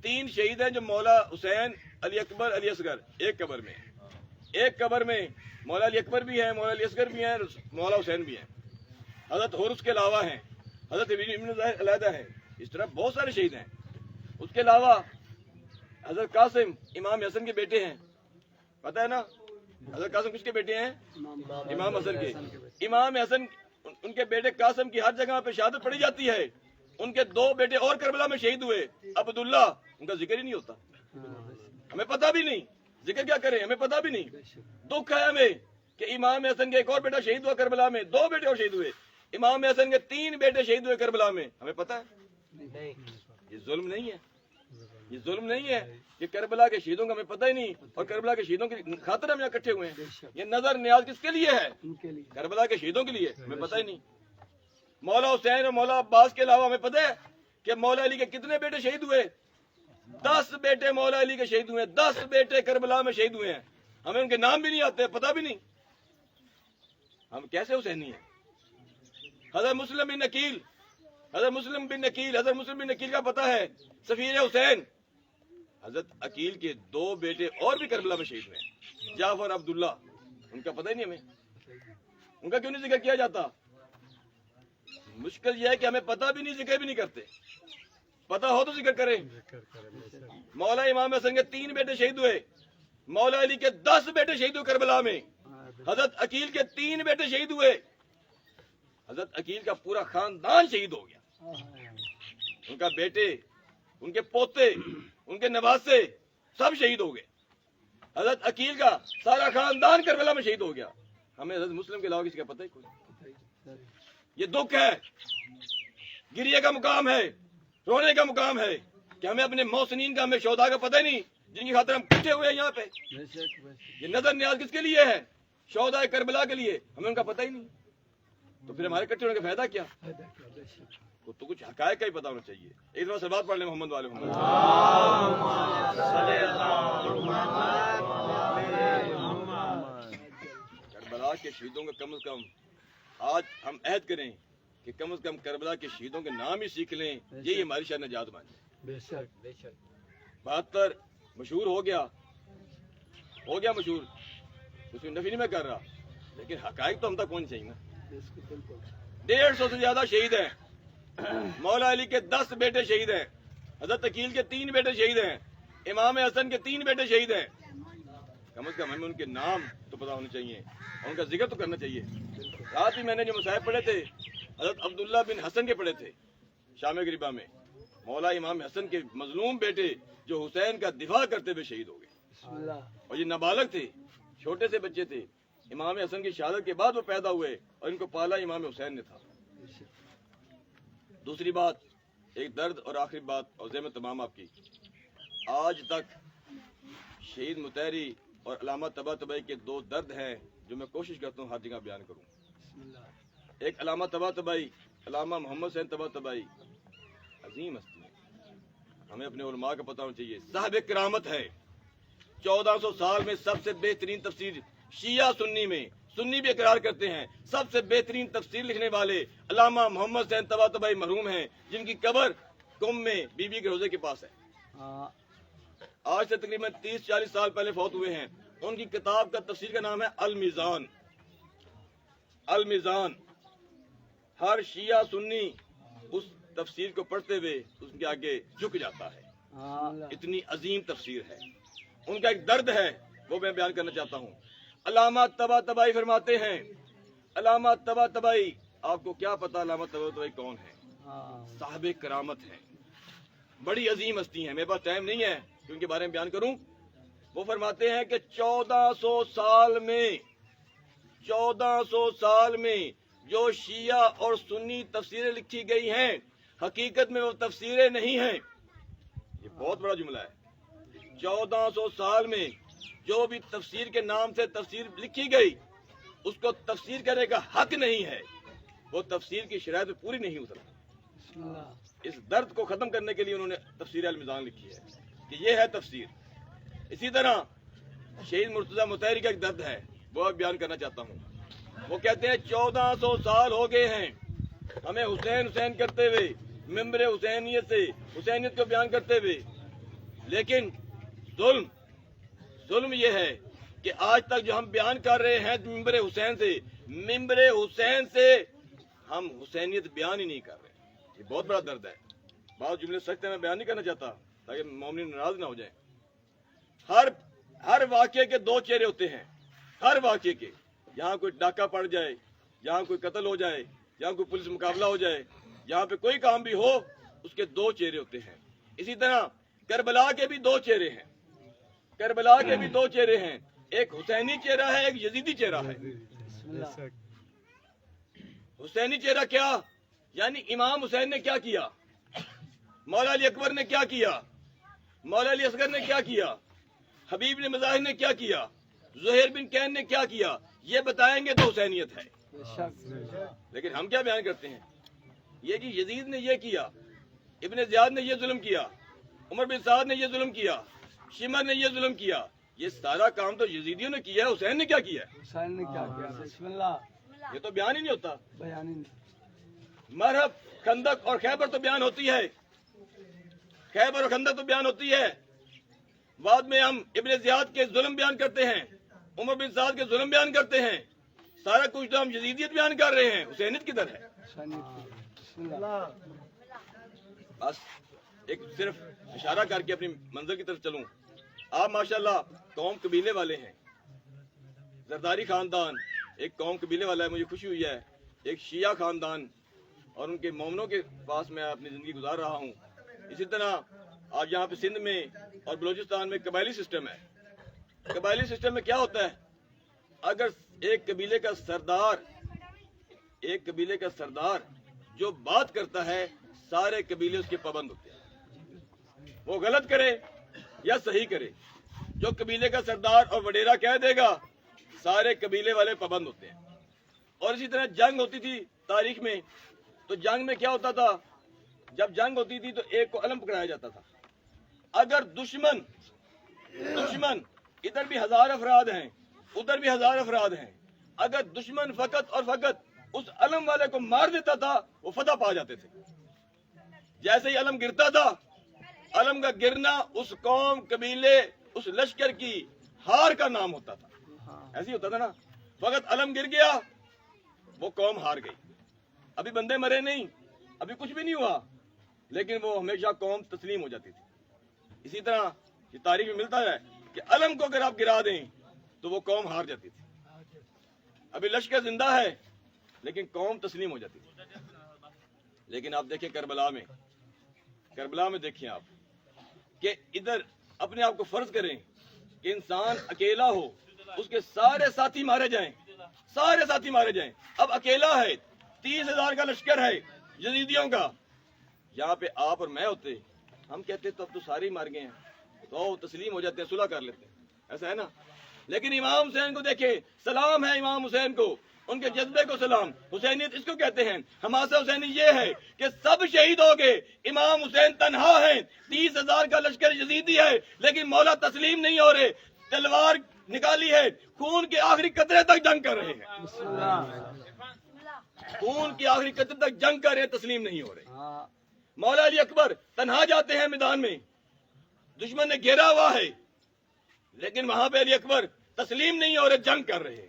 3 شہید ہیں جو مولا حسین، علی اکبر، علی اصغر ایک قبر میں، ایک قبر میں مولا علی اکبر بھی ہیں، مولا علی اصغر بھی ہیں، مولا حسین بھی ہیں، حضرت حورس کے علاوہ ہیں، حضرت ابن زاہد علیحدہ ہے، اس طرح بہت سارے شہید ہیں۔ اس کے علاوہ حضرت قاسم امام حسن کے بیٹے ہیں، پتہ ہے نا حضرت قاسم کس کے بیٹے ہیں؟ امام حسن کے۔ امام حسن ان کے بیٹے قاسم کی ہر جگہ پہ شہادت پڑھی جاتی ہے۔ ان کے 2 بیٹے اور کربلا میں شہید ہوئے، عبداللہ، ان کا ذکر ہی نہیں ہوتا، ہمیں پتہ بھی نہیں، ذکر کیا کریں، ہمیں پتہ بھی نہیں۔ دکھ ہے ہمیں کہ امام حسن کے ایک اور بیٹا شہید ہوا کربلا میں، 2 بیٹے اور شہید ہوئے، امام حسن کے 3 بیٹے شہید ہوئے کربلا میں، ہمیں پتہ ہے؟ یہ ظلم نہیں ہے، یہ ظلم نہیں ہے کہ کربلا کے شہیدوں کا ہمیں پتہ ہی نہیں، اور کربلا کے شہیدوں کی خاطر ہم یہاں اکٹھے ہوئے ہیں۔ یہ نظر نیاز کس کے لیے ہے؟ کربلا کے شہیدوں کے لیے، ہمیں پتہ ہی نہیں۔ مولا حسین اور مولا عباس کے علاوہ ہمیں پتہ ہے کہ مولا علی کے کتنے بیٹے شہید ہوئے؟ 10 بیٹے مولا علی کے شہید ہوئے ہیں، 10 بیٹے کربلا میں شہید ہوئے ہیں، ہمیں ان کے نام بھی نہیں آتے، پتہ بھی نہیں، ہم کیسے حسینی ہیں؟ حضرت مسلم بن عقیل، حضرت مسلم بن عقیل کا پتہ ہے، سفیر حسین۔ حضرت عقیل کے 2 بیٹے اور بھی کربلا میں شہید ہوئے ہیں، جعفر، عبداللہ، ان کا پتہ ہی نہیں ہمیں، ان کا کیوں نہیں ذکر کیا جاتا؟ مشکل یہ ہے کہ ہمیں پتہ بھی نہیں، ذکر بھی نہیں کرتے، پتہ ہو تو ذکر کریں۔ مولا امام حسن کے 3 بیٹے شہید ہوئے، مولا علی کے 10 بیٹے شہید ہوئے کربلا میں، حضرت عقیل کے 3 بیٹے شہید ہوئے، حضرت عقیل کا پورا خاندان شہید ہو گیا، ان کا بیٹے، ان کے پوتے، ان کے نواسے سب شہید ہو گئے، حضرت عقیل کا سارا خاندان کربلا میں شہید ہو گیا، ہمیں حضرت مسلم کے علاوہ کسی کا پتہ ہی کوئی۔ یہ دکھ ہے، گریے کا مقام ہے، رونے کا مقام ہے کہ ہمیں اپنے محسنین کا، ہمیں شہداء کا پتہ ہی نہیں، جن کی خاطر ہم اکٹھے ہوئے ہیں یہاں پہ۔ یہ نظر نیاز کس کے لیے ہے؟ شہداء کربلا کے لیے، ہمیں ان کا پتہ ہی نہیں، تو پھر ہمارے اکٹھے ہونے کا فائدہ کیا؟ تو کچھ حقائق کا ہی پتہ ہونا چاہیے۔ ایک دفعہ سلوات پڑھ لیں محمد والے محمد۔ کربلا کے شہیدوں کا کم از کم آج ہم عہد کریں کہ کم از کم کربلا کے شہیدوں کے نام ہی سیکھ لیں، یہی ہماری شاید نجات بن جائے۔ 72 مشہور ہو گیا مشہور، اس کی نفی نہیں میں کر رہا، لیکن حقائق تو ہم تک پہنچ چاہیے نا۔ 150 سے زیادہ شہید ہیں، مولا علی کے 10 بیٹے شہید ہیں، حضرت عقیل کے 3 بیٹے شہید ہیں، امام حسن کے 3 بیٹے شہید ہیں، کم از کم ہمیں ان کے نام تو پتہ ہونے چاہیے، اور ان کا ذکر تو کرنا چاہیے۔ رات ہی میں نے جو مصائب پڑھے تھے حضرت عبداللہ بن حسن کے پڑھے تھے شام غریبہ میں، مولا امام حسن کے مظلوم بیٹے جو حسین کا دفاع کرتے ہوئے شہید ہو گئے، اور یہ نابالغ تھے، چھوٹے سے بچے تھے، امام حسن کی شہادت کے بعد وہ پیدا ہوئے، اور ان کو پالا امام حسین نے تھا۔ دوسری بات، ایک درد اور آخری بات اور ذمہ تمام آپ کی، آج تک شہید مطہری اور علامہ طباطبائی کے 2 درد ہیں جو میں کوشش کرتا ہوں ہر جگہ بیان کروں۔ ایک علامہ طباطبائی، علامہ محمد حسین طباطبائی عظیم ہستی ہے، ہمیں اپنے علماء کا پتہ ہونا چاہیے، صاحب کرامت ہے، 1400 سال میں سب سے بہترین تفسیر شیعہ سنی میں، سنی بھی اقرار کرتے ہیں، سب سے بہترین تفسیر لکھنے والے علامہ محمد حسین طباطبائی مرحوم ہیں، جن کی قبر قم میں بی بی کے روضے کے پاس ہے، آج سے تقریباً 30-40 سال پہلے فوت ہوئے ہیں۔ ان کی کتاب کا تفسیر کا نام ہے المیزان۔ المیزان، ہر شیعہ سنی اس تفسیر کو پڑھتے ہوئے اس کے آگے جھک جاتا ہے، اتنی عظیم تفسیر ہے۔ ان کا ایک درد ہے، وہ میں بیان کرنا چاہتا ہوں۔ علامہ طباطبائی فرماتے ہیں، علامہ طباطبائی، آپ کو کیا پتا علامہ طباطبائی کون ہے؟ صاحب کرامت ہے، بڑی عظیم ہستی ہیں، میرے پاس ٹائم نہیں ہے کہ ان کے بارے میں بیان کروں۔ وہ فرماتے ہیں کہ 1400 سال میں جو شیعہ اور سنی تفسیریں لکھی گئی ہیں، حقیقت میں وہ تفسیریں نہیں ہیں۔ یہ بہت بڑا جملہ ہے۔ 1400 سال میں جو بھی تفسیر کے نام سے تفسیر لکھی گئی، اس کو تفسیر کرنے کا حق نہیں ہے، وہ تفسیر کی شرائط پہ پوری نہیں اترا۔ اس درد کو ختم کرنے کے لیے انہوں نے تفسیر المیزان لکھی ہے کہ یہ ہے تفسیر۔ اسی طرح شہید مرتضیٰ مطہری کا ایک درد ہے، وہ بیان کرنا چاہتا ہوں۔ وہ کہتے ہیں 1400 سال ہو گئے ہیں ہمیں حسین حسین کرتے ہوئے، ممبر حسینیت سے حسینیت کو بیان کرتے ہوئے، لیکن ظلم یہ ہے کہ آج تک جو ہم بیان کر رہے ہیں ممبر حسین سے ہم حسینیت بیان ہی نہیں کر رہے. یہ بہت بڑا درد ہے. بعض جملے سخت ہیں، میں بیان نہیں کرنا چاہتا تاکہ مومنین ناراض نہ ہو جائیں. ہر واقعے کے دو چہرے ہوتے ہیں. ہر واقعے کے، یہاں کوئی ڈاکہ پڑ جائے، یہاں کوئی قتل ہو جائے، یہاں کوئی پولیس مقابلہ ہو جائے، یہاں پہ کوئی کام بھی ہو، اس کے دو چہرے ہوتے ہیں. اسی طرح کربلا کے بھی دو چہرے ہیں. کربلا کے بھی دو چہرے ہیں. ایک حسینی چہرہ ہے، ایک یزیدی چہرہ ہے. حسینی چہرہ کیا؟ یعنی امام حسین نے کیا کیا، مولا علی اکبر نے کیا کیا، مولا علی اصغر نے کیا کیا، حبیب نے مظاہر نے کیا کیا، زہیر بن کین نے کیا کیا، یہ بتائیں گے تو حسینیت ہے. لیکن ہم کیا بیان کرتے ہیں؟ یہ جی یزید نے یہ کیا، ابن زیاد نے یہ ظلم کیا، عمر بن سعد نے یہ ظلم کیا، شمر نے یہ ظلم کیا. یہ سارا کام تو یزیدیوں نے کیا ہے. حسین نے کیا کیا ہے؟ حسین نے کیا کیا؟ بسم اللہ. یہ تو بیان ہی نہیں ہوتا. بیان ہی نہیں. مرحب، خندق اور خیبر تو بیان ہوتی ہے. خیبر اور خندق تو بیان ہوتی ہے. بعد میں ہم ابن زیاد کے ظلم بیان کرتے ہیں، عمر بن سعد کے ظلم بیان کرتے ہیں. سارا کچھ تو ہم یزیدیت بیان کر رہے ہیں. حسینیت کدھر ہے؟ بسم اللہ. بس ایک صرف اشارہ کر کے اپنی منزل کی طرف چلوں. آپ ماشاءاللہ قوم قبیلے والے ہیں. زرداری خاندان ایک قوم قبیلے والا ہے. مجھے خوشی ہوئی ہے ایک شیعہ خاندان اور ان کے مومنوں کے پاس میں اپنی زندگی گزار رہا ہوں. اسی طرح آج یہاں پہ سندھ میں اور بلوچستان میں قبائلی سسٹم ہے. قبائلی سسٹم میں کیا ہوتا ہے؟ اگر ایک قبیلے کا سردار جو بات کرتا ہے، سارے قبیلے اس کے پابند ہوتے ہیں. وہ غلط کرے یا صحیح کرے، جو قبیلے کا سردار اور وڈیرا کہہ دے گا، سارے قبیلے والے پابند ہوتے ہیں. اور اسی طرح جنگ ہوتی تھی تاریخ میں، تو جنگ میں کیا ہوتا تھا؟ جب جنگ ہوتی تھی تو ایک کو علم پکڑایا جاتا تھا. اگر دشمن ادھر بھی 1000 افراد ہیں، ادھر بھی 1000 افراد ہیں، اگر دشمن فقط اور فقط اس علم والے کو مار دیتا تھا، وہ فتح پا جاتے تھے. جیسے ہی علم گرتا تھا، علم کا گرنا اس قوم، قبیلے، اس لشکر کی ہار کا نام ہوتا تھا. ایسے ہی ہوتا تھا نا. فقط علم گر گیا، وہ قوم ہار گئی. ابھی بندے مرے نہیں، ابھی کچھ بھی نہیں ہوا، لیکن وہ ہمیشہ قوم تسلیم ہو جاتی تھی. اسی طرح یہ تاریخ میں ملتا ہے کہ علم کو اگر آپ گرا دیں تو وہ قوم ہار جاتی تھی. ابھی لشکر زندہ ہے لیکن قوم تسلیم ہو جاتی تھی. لیکن آپ دیکھیں کربلا میں دیکھیں آپ کہ ادھر اپنے آپ کو فرض کریں کہ انسان اکیلا ہو، اس کے سارے ساتھی مارے جائیں. اب اکیلا ہے، 30,000 کا لشکر ہے یزیدیوں کا. یہاں پہ آپ اور میں ہوتے، ہم کہتے تو اب تو سارے ہی مار گئے ہیں، تو تسلیم ہو جاتے ہیں، صلح کر لیتے ہیں. ایسا ہے نا. لیکن امام حسین کو دیکھیں، سلام ہے امام حسین کو، ان کے جذبے کو سلام. حسینیت اس کو کہتے ہیں. حماسہ حسینی یہ ہے کہ سب شہید ہو گئے، امام حسین تنہا ہیں. 30,000 کا لشکر یزیدی ہے لیکن مولا تسلیم نہیں ہو رہے. تلوار نکالی ہے، خون کے آخری قطرے تک جنگ کر رہے ہیں. خون کی آخری قطرے تک جنگ کر رہے ہیں، تسلیم نہیں ہو رہے. مولا علی اکبر تنہا جاتے ہیں میدان میں، دشمن نے گھیرا ہوا ہے، لیکن وہاں پہ علی اکبر تسلیم نہیں ہو رہے، جنگ کر رہے ہیں.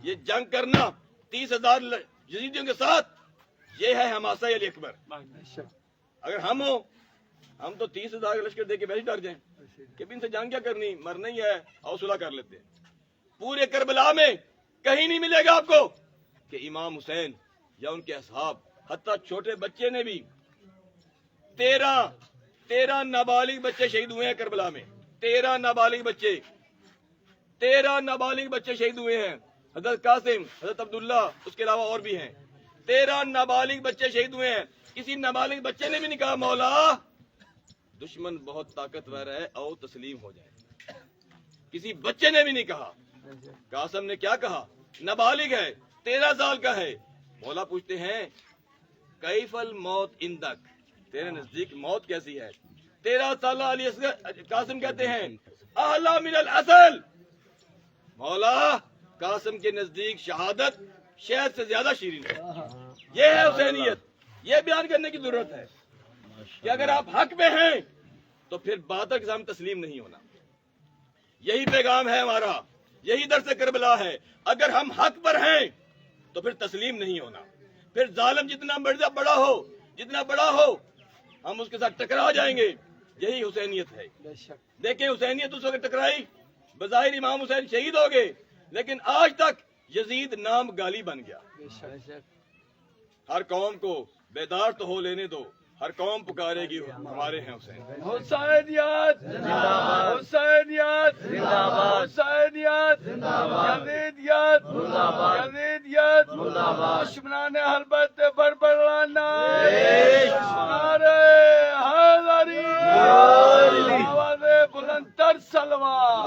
یہ جنگ کرنا 30,000 یزیدیوں کے ساتھ، یہ ہے حماسہ علی اکبر. اگر ہم ہوں، ہم تو 30,000 کا لشکر دے کے ویسے ڈر جائیں کہ ان سے جنگ کیا کرنی، مرنا ہی ہے، حوصلہ کر لیتے ہیں. پورے کربلا میں کہیں نہیں ملے گا آپ کو کہ امام حسین یا ان کے اصحاب، حتیٰ چھوٹے بچے نے بھی 13 نابالغ بچے شہید ہوئے ہیں کربلا میں. 13 نابالغ بچے شہید ہوئے ہیں. حضرت قاسم، حضرت عبداللہ، اس کے علاوہ اور بھی ہیں. 13 نابالغ بچے شہید ہوئے ہیں. کسی نابالغ بچے نے بھی نہیں کہا مولا دشمن بہت طاقتور ہے، او تسلیم ہو جائے. کسی بچے نے بھی نہیں کہا. قاسم نے کیا کہا؟ نابالغ ہے، 13 سال کا ہے. مولا پوچھتے ہیں کیف الموت عندک، تیرے نزدیک موت کیسی ہے؟ 13 سالہ علی اصغر قاسم کہتے ہیں اعلی من العسل، مولا قاسم کے نزدیک شہادت شہد سے زیادہ شیرین ہے. یہ ہے حسینیت. یہ بیان کرنے کی ضرورت ہے کہ اگر آپ حق پہ ہیں تو پھر باطل کے سامنے تسلیم نہیں ہونا. یہی پیغام ہے ہمارا, یہی درس کربلا ہے. اگر ہم حق پر ہیں تو پھر تسلیم نہیں ہونا. پھر ظالم جتنا بڑا ہو ہم اس کے ساتھ ٹکرا جائیں گے. یہی حسینیت ہے. بے شک. دیکھیں حسینیت اس وقت ٹکرائی, بظاہر امام حسین شہید ہو گئے, لیکن آج تک یزید نام گالی بن گیا. بے شک. ہر قوم کو بیدار تو ہو لینے دو, ہر قوم پکارے گی ہمارے ہیں حسین. حسینیت زندہ باد, حسینیت زندہ باد, حسینیت زندہ باد, یزیدیت زندہ باد, یزیدیت زندہ باد. دشمنان اہل بیت بربرانا نعرہ حیدری, آواز بلند تر سلوات.